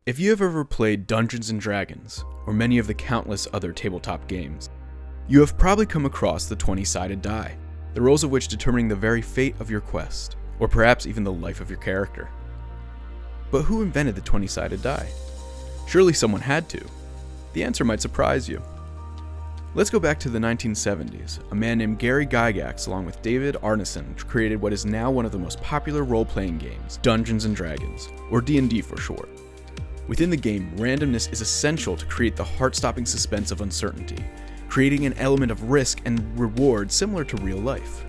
If you have ever played Dungeons & Dragons, or many of the countless other tabletop games, you have probably come across the 20-sided die, the rolls of which determining the very fate of your quest, or perhaps even the life of your character. But who invented the 20-sided die? Surely someone had to. The answer might surprise you. Let's go back to the 1970s. A man named Gary Gygax, along with David Arneson, created what is now one of the most popular role-playing games, Dungeons & Dragons, or D&D for short. Within the game, randomness is essential to create the heart-stopping suspense of uncertainty, creating an element of risk and reward similar to real life.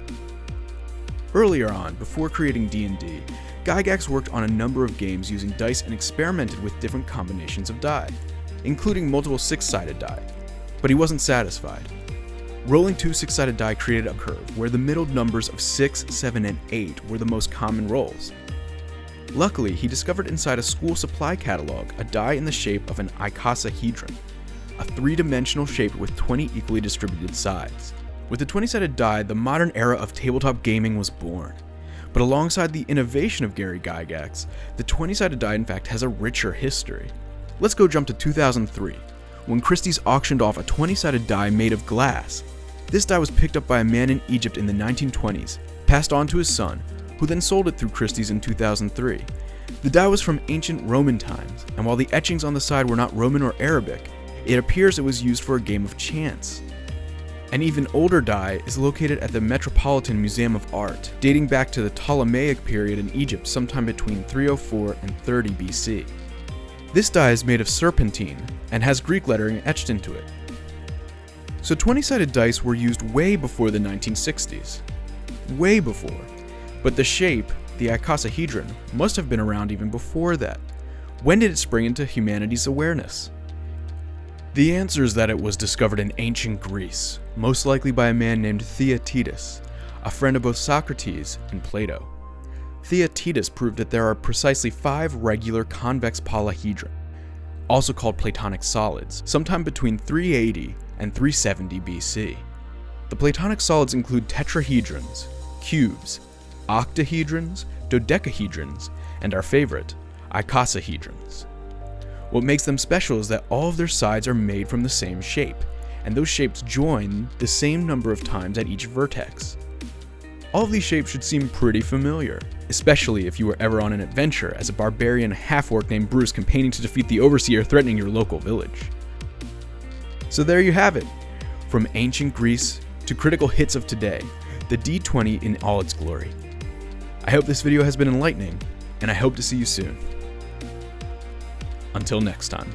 Earlier on, before creating D&D, Gygax worked on a number of games using dice and experimented with different combinations of die, including multiple six-sided die, but he wasn't satisfied. Rolling two six-sided die created a curve where the middle numbers of 6, 7, and 8 were the most common rolls. Luckily, he discovered inside a school supply catalog a die in the shape of an icosahedron, a three-dimensional shape with 20 equally distributed sides. With the 20-sided die, the modern era of tabletop gaming was born. But alongside the innovation of Gary Gygax, the 20-sided die in fact has a richer history. Let's go jump to 2003, when Christie's auctioned off a 20-sided die made of glass. This die was picked up by a man in Egypt in the 1920s, passed on to his son, who then sold it through Christie's in 2003. The die was from ancient Roman times, and while the etchings on the side were not Roman or Arabic, it appears it was used for a game of chance. An even older die is located at the Metropolitan Museum of Art, dating back to the Ptolemaic period in Egypt sometime between 304 and 30 BC. This die is made of serpentine and has Greek lettering etched into it. So 20-sided dice were used way before the 1960s. Way before. But the shape, the icosahedron, must have been around even before that. When did it spring into humanity's awareness? The answer is that it was discovered in ancient Greece, most likely by a man named Theaetetus, a friend of both Socrates and Plato. Theaetetus proved that there are precisely 5 regular convex polyhedra, also called Platonic solids, sometime between 380 and 370 BC. The Platonic solids include tetrahedrons, cubes, octahedrons, dodecahedrons, and our favorite, icosahedrons. What makes them special is that all of their sides are made from the same shape, and those shapes join the same number of times at each vertex. All of these shapes should seem pretty familiar, especially if you were ever on an adventure as a barbarian half-orc named Bruce campaigning to defeat the overseer threatening your local village. So there you have it. From ancient Greece to critical hits of today, the D20 in all its glory. I hope this video has been enlightening, and I hope to see you soon. Until next time.